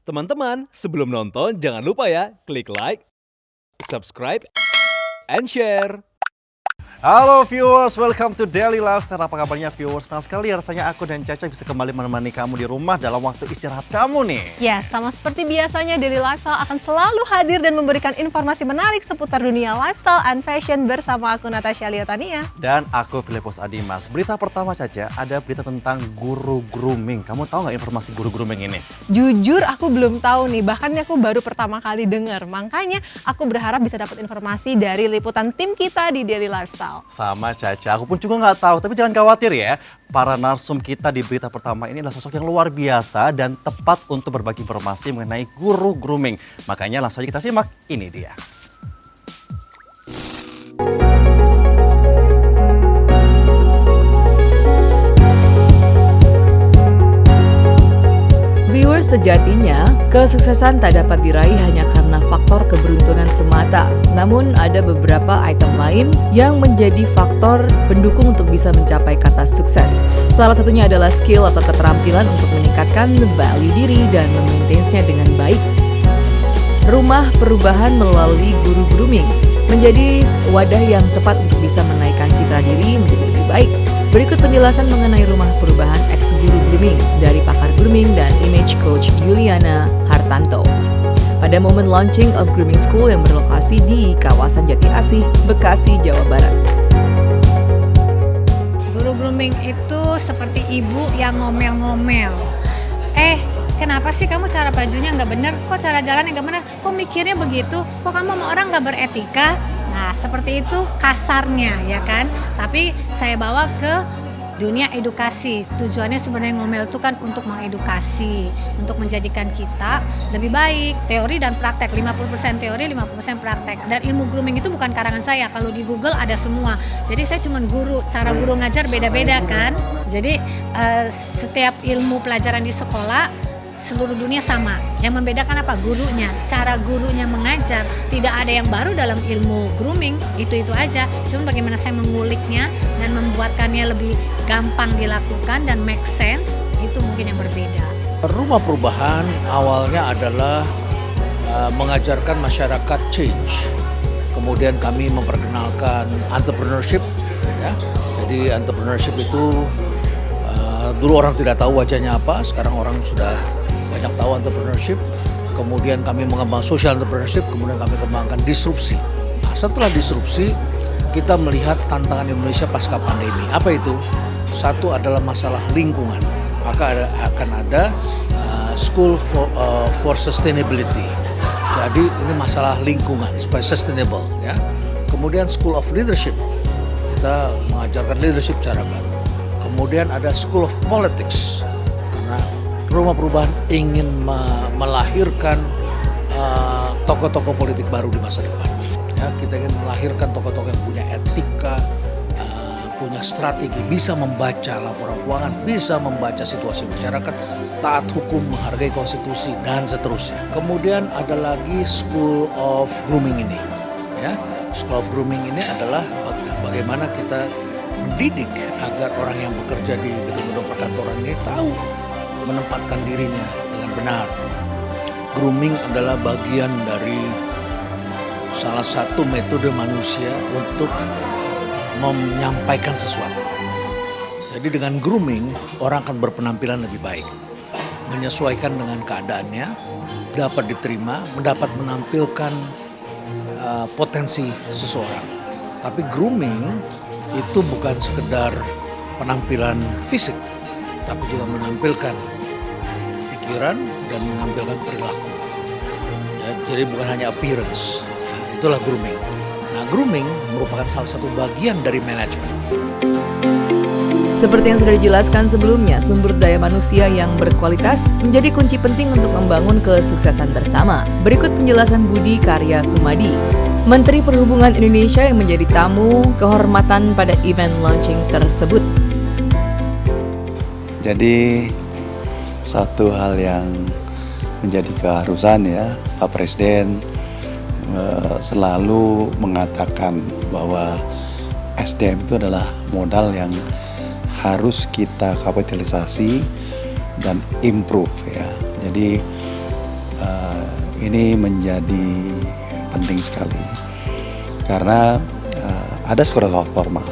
Teman-teman, sebelum nonton jangan lupa ya, klik like, subscribe, and share. Halo viewers, welcome to Daily Lifestyle. Apa kabarnya viewers? Senang sekali rasanya aku dan Caca bisa kembali menemani kamu di rumah dalam waktu istirahat kamu nih. Ya, sama seperti biasanya Daily Lifestyle akan selalu hadir dan memberikan informasi menarik seputar dunia lifestyle and fashion bersama aku Natasha Liotania. Dan aku Filipos Adimas. Berita pertama Caca, ada berita tentang guru grooming. Kamu tahu nggak informasi guru grooming ini? Jujur aku belum tahu nih, bahkan aku baru pertama kali dengar. Makanya aku berharap bisa dapat informasi dari liputan tim kita di Daily Lifestyle. Sama Caca, aku pun juga nggak tahu. Tapi jangan khawatir ya, para narsum kita di berita pertama ini adalah sosok yang luar biasa dan tepat untuk berbagi informasi mengenai guru grooming. Makanya langsung aja kita simak, ini dia. Viewers, sejatinya kesuksesan tak dapat diraih hanya karena faktor keberuntungan semata. Namun ada beberapa item lain yang menjadi faktor pendukung untuk bisa mencapai kata sukses. Salah satunya adalah skill atau keterampilan untuk meningkatkan value diri dan memaintainsnya dengan baik. Rumah perubahan melalui guru grooming menjadi wadah yang tepat untuk bisa menaikkan citra diri menjadi lebih baik. Berikut penjelasan mengenai rumah perubahan ex-guru grooming dari pakar grooming dan image coach Yuliana Hartanto. Pada momen launching of Grooming School yang berlokasi di kawasan Jati Asih, Bekasi, Jawa Barat. Guru grooming itu seperti ibu yang ngomel-ngomel. Kenapa sih kamu cara bajunya nggak bener? Kok cara jalannya nggak bener? Kok mikirnya begitu? Kok kamu sama orang nggak beretika? Nah, seperti itu kasarnya ya kan. Tapi saya bawa ke dunia edukasi. Tujuannya sebenarnya ngomel itu kan untuk mengedukasi, untuk menjadikan kita lebih baik. Teori dan praktek, 50% teori, 50% praktek. Dan ilmu grooming itu bukan karangan saya. Kalau di Google ada semua. Jadi saya cuma guru, cara guru ngajar beda-beda kan. Jadi setiap ilmu pelajaran di sekolah seluruh dunia sama. Yang membedakan apa? Gurunya. Cara gurunya mengajar. Tidak ada yang baru dalam ilmu grooming. Itu aja. Cuma bagaimana saya menguliknya dan membuatkannya lebih gampang dilakukan dan make sense, itu mungkin yang berbeda. Rumah perubahan awalnya adalah mengajarkan masyarakat change. Kemudian kami memperkenalkan entrepreneurship. Ya. Jadi entrepreneurship itu dulu orang tidak tahu wajahnya apa, sekarang orang sudah banyak tahu entrepreneurship. Kemudian kami mengembangkan social entrepreneurship, kemudian kami kembangkan disrupsi. Nah, setelah disrupsi, kita melihat tantangan Indonesia pasca pandemi. Apa itu? Satu adalah masalah lingkungan. Maka akan ada School for Sustainability. Jadi ini masalah lingkungan supaya sustainable. Ya. Kemudian School of Leadership. Kita mengajarkan leadership cara baru. Kemudian ada School of Politics. Karena rumah perubahan ingin melahirkan tokoh-tokoh politik baru di masa depan. Ya, kita ingin melahirkan tokoh-tokoh yang punya etika, punya strategi, bisa membaca laporan keuangan, bisa membaca situasi masyarakat, taat hukum, menghargai konstitusi, dan seterusnya. Kemudian ada lagi School of Grooming ini. Ya, School of Grooming ini adalah bagaimana kita mendidik agar orang yang bekerja di gedung-gedung perkantoran ini tahu menempatkan dirinya dengan benar. Grooming adalah bagian dari salah satu metode manusia untuk menyampaikan sesuatu. Jadi dengan grooming, orang akan berpenampilan lebih baik, menyesuaikan dengan keadaannya, dapat diterima, mendapat menampilkan potensi seseorang. Tapi grooming itu bukan sekedar penampilan fisik, tapi juga menampilkan pikiran dan menampilkan perilaku. Ya, jadi bukan hanya appearance. Ya, itulah grooming. Nah, grooming merupakan salah satu bagian dari manajemen. Seperti yang sudah dijelaskan sebelumnya, sumber daya manusia yang berkualitas menjadi kunci penting untuk membangun kesuksesan bersama. Berikut penjelasan Budi Karya Sumadi, Menteri Perhubungan Indonesia yang menjadi tamu kehormatan pada event launching tersebut. Jadi satu hal yang menjadi keharusan ya, Pak Presiden selalu mengatakan bahwa SDM itu adalah modal yang harus kita kapitalisasi dan improve ya. Jadi ini menjadi penting sekali karena ada sekolah formal,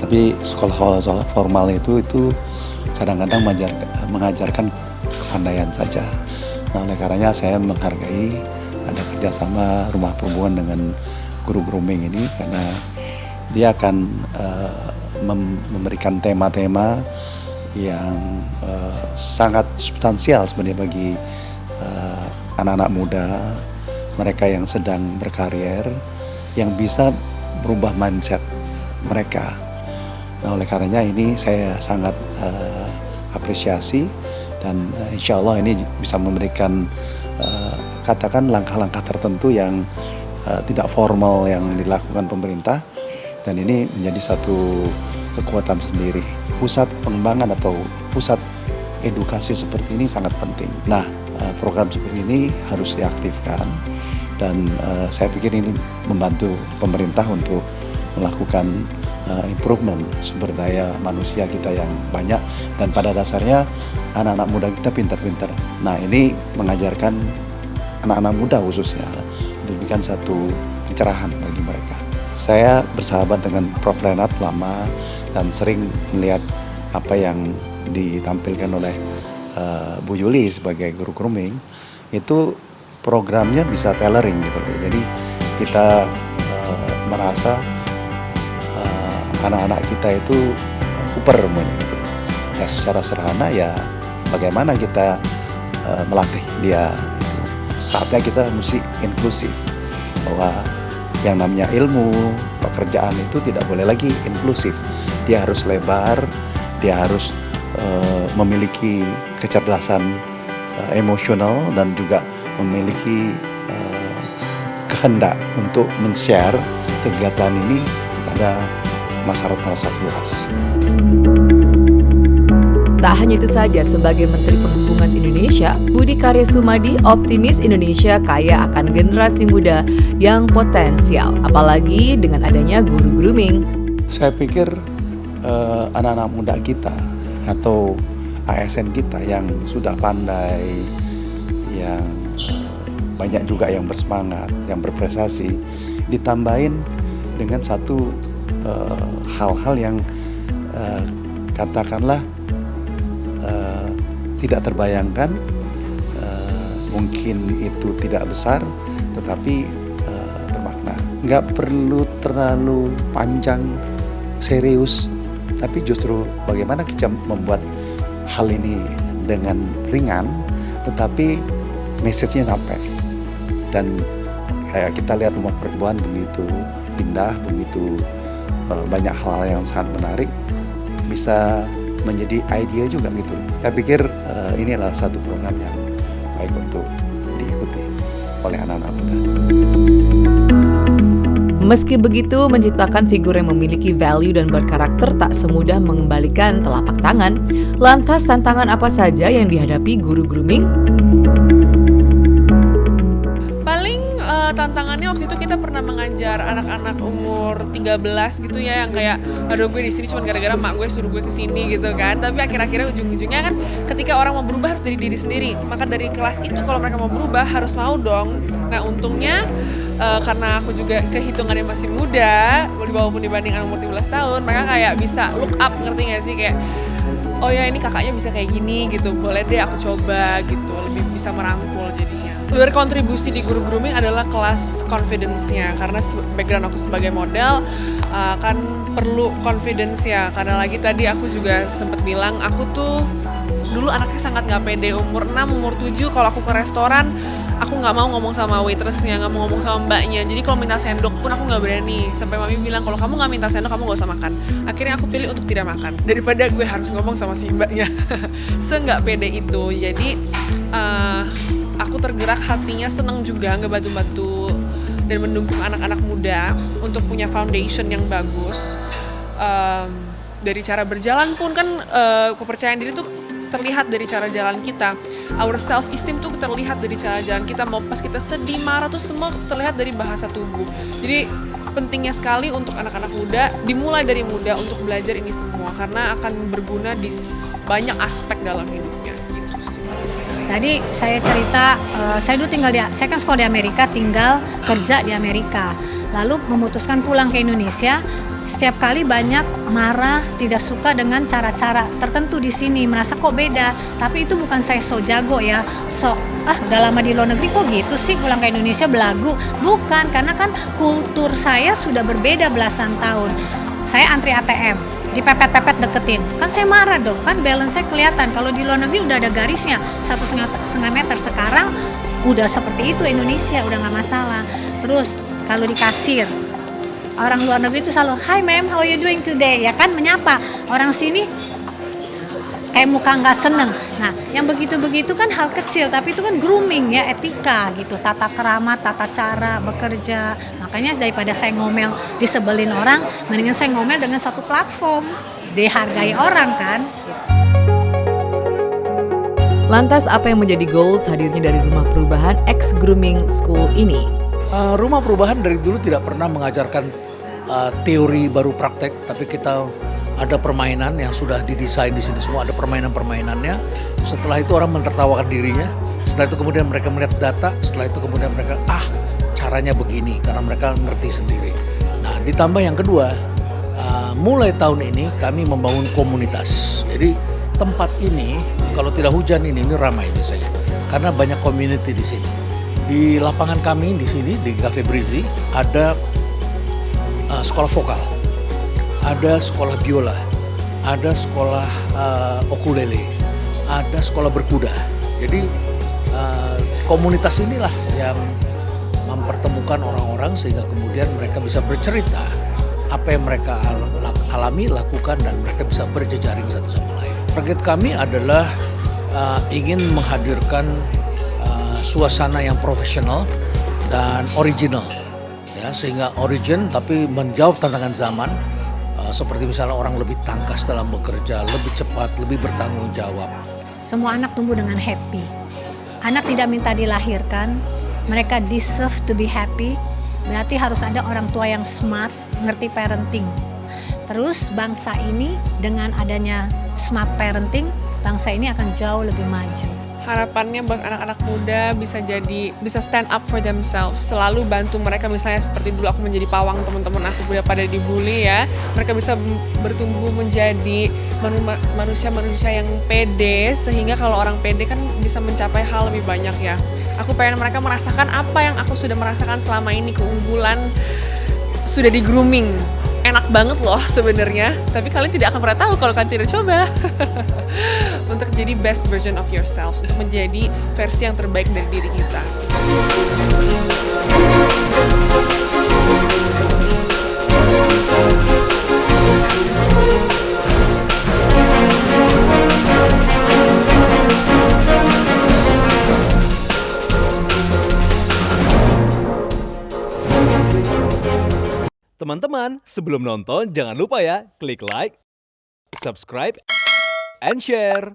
tapi sekolah formal itu kadang-kadang mengajarkan kepandaian saja. Nah, oleh karenanya saya menghargai ada kerjasama Rumah Perempuan dengan guru grooming ini karena dia akan memberikan tema-tema yang sangat substansial sebenarnya bagi anak-anak muda, mereka yang sedang berkarir, yang bisa merubah mindset mereka. Nah, oleh karenanya ini saya sangat apresiasi dan insya Allah ini bisa memberikan katakan langkah-langkah tertentu yang tidak formal yang dilakukan pemerintah, dan ini menjadi satu kekuatan sendiri. Pusat pengembangan atau pusat edukasi seperti ini sangat penting. Nah, program seperti ini harus diaktifkan dan saya pikir ini membantu pemerintah untuk melakukan improvement sumber daya manusia kita yang banyak, dan pada dasarnya anak-anak muda kita pintar-pintar. Nah, ini mengajarkan anak-anak muda khususnya memberikan satu pencerahan bagi mereka. Saya bersahabat dengan Prof. Renat lama dan sering melihat apa yang ditampilkan oleh Bu Yuli sebagai guru grooming. Itu programnya bisa tailoring gitu loh. Jadi kita merasa anak-anak kita itu kuper semuanya gitu. Ya secara sederhana ya bagaimana kita melatih dia gitu. Saatnya kita mesti inklusif, bahwa yang namanya ilmu, pekerjaan itu tidak boleh lagi inklusif. Dia harus lebar, dia harus memiliki kecerdasan emosional dan juga memiliki kehendak untuk men-share kegiatan ini kepada masyarakat luas. Tak hanya itu saja, sebagai Menteri Perhubungan Indonesia, Budi Karya Sumadi optimis Indonesia kaya akan generasi muda yang potensial, apalagi dengan adanya guru grooming. Saya pikir anak-anak muda kita atau ASN kita yang sudah pandai, yang banyak juga yang bersemangat, yang berprestasi, ditambahin dengan satu hal-hal yang katakanlah tidak terbayangkan, mungkin itu tidak besar tetapi bermakna. Nggak perlu terlalu panjang, serius, tapi justru bagaimana kita membuat hal ini dengan ringan tetapi message-nya sampai. Dan kayak kita lihat Rumah Perempuan begitu indah, begitu banyak hal yang sangat menarik, bisa menjadi ide juga gitu. Saya pikir ini adalah satu program yang baik untuk diikuti oleh anak-anak muda. Meski begitu, menciptakan figur yang memiliki value dan berkarakter tak semudah mengembalikan telapak tangan. Lantas tantangan apa saja yang dihadapi guru grooming? Paling tantangannya waktu itu kita pernah mengajar anak-anak umur 13 gitu ya, yang kayak aduh gue di sini cuma gara-gara mak gue suruh gue kesini gitu kan. Tapi akhir-akhirnya ujung-ujungnya kan ketika orang mau berubah harus dari diri sendiri. Maka dari kelas itu kalau mereka mau berubah harus mau dong. Nah untungnya karena aku juga kehitungannya masih muda, walaupun dibanding anak umur 17 tahun, mereka kayak bisa look up, ngerti gak sih? Kayak oh ya ini kakaknya bisa kayak gini gitu, boleh deh aku coba gitu, lebih bisa merangkul jadinya. Berkontribusi di guru grooming adalah kelas confidence-nya, karena background aku sebagai model kan perlu confidence ya, karena lagi tadi aku juga sempat bilang aku tuh dulu anaknya sangat gak pede, umur 6, umur 7 kalau aku ke restoran aku nggak mau ngomong sama waitressnya, nggak mau ngomong sama mbaknya. Jadi kalau minta sendok pun aku nggak berani. Sampai mami bilang kalau kamu nggak minta sendok kamu nggak usah makan. Akhirnya aku pilih untuk tidak makan daripada gue harus ngomong sama si mbaknya. Se-nggak pede itu. Jadi aku tergerak hatinya, seneng juga ngebantu-bantu dan mendukung anak-anak muda untuk punya foundation yang bagus. Dari cara berjalan pun kan kepercayaan diri tuh terlihat dari cara jalan kita. Our self esteem tuh terlihat dari cara jalan kita. Mau pas kita sedih, marah tuh semua terlihat dari bahasa tubuh. Jadi pentingnya sekali untuk anak-anak muda dimulai dari muda untuk belajar ini semua karena akan berguna di banyak aspek dalam hidupnya gitu sih. Tadi saya cerita, saya dulu saya kan sekolah di Amerika, tinggal kerja di Amerika. Lalu memutuskan pulang ke Indonesia. Setiap kali banyak marah, tidak suka dengan cara-cara tertentu di sini, merasa kok beda. Tapi itu bukan saya so jago ya, udah lama di luar negeri kok gitu sih, pulang ke Indonesia belagu. Bukan, karena kan kultur saya sudah berbeda belasan tahun. Saya antri ATM, dipepet-pepet deketin, kan saya marah dong, kan balance saya kelihatan. Kalau di luar negeri udah ada garisnya 1,5 meter, sekarang udah seperti itu Indonesia, udah nggak masalah. Terus kalau di kasir, orang luar negeri itu selalu, "Hi ma'am, how are you doing today?" Ya kan, menyapa. Orang sini kayak muka nggak seneng. Nah, yang begitu-begitu kan hal kecil, tapi itu kan grooming ya, etika gitu, tata krama, tata cara bekerja. Makanya daripada saya ngomel disebelin orang, mendingan saya ngomel dengan satu platform, dihargai orang kan. Lantas apa yang menjadi goals hadirnya dari Rumah Perubahan X Grooming School ini? Rumah Perubahan dari dulu tidak pernah mengajarkan teori baru praktek, tapi kita ada permainan yang sudah didesain di sini semua, ada permainan-permainannya. Setelah itu orang mentertawakan dirinya, setelah itu kemudian mereka melihat data, setelah itu kemudian mereka caranya begini, karena mereka ngerti sendiri. Nah, ditambah yang kedua, mulai tahun ini kami membangun komunitas. Jadi tempat ini kalau tidak hujan ini ramai biasanya, karena banyak community di sini. Di lapangan kami di sini di Cafe Breezy ada sekolah vokal, ada sekolah biola, ada sekolah ukulele, ada sekolah berkuda. Jadi komunitas inilah yang mempertemukan orang-orang sehingga kemudian mereka bisa bercerita apa yang mereka alami, lakukan, dan mereka bisa berjejaring satu sama lain. Target kami adalah ingin menghadirkan suasana yang profesional dan original, ya, sehingga origin tapi menjawab tantangan zaman, seperti misalnya orang lebih tangkas dalam bekerja, lebih cepat, lebih bertanggung jawab. Semua anak tumbuh dengan happy. Anak tidak minta dilahirkan, mereka deserve to be happy. Berarti harus ada orang tua yang smart, ngerti parenting. Terus bangsa ini dengan adanya smart parenting, bangsa ini akan jauh lebih maju. Harapannya buat anak-anak muda bisa stand up for themselves, selalu bantu mereka. Misalnya seperti dulu aku menjadi pawang, teman-teman aku udah pada dibully ya, mereka bisa bertumbuh menjadi manusia-manusia yang pede, sehingga kalau orang pede kan bisa mencapai hal lebih banyak ya. Aku pengen mereka merasakan apa yang aku sudah merasakan selama ini, keunggulan sudah di grooming. Enak banget loh sebenarnya, tapi kalian tidak akan pernah tahu kalau kalian tidak coba. Untuk jadi best version of yourselves, untuk menjadi versi yang terbaik dari diri kita. Teman-teman, sebelum nonton jangan lupa ya klik like, subscribe, and share.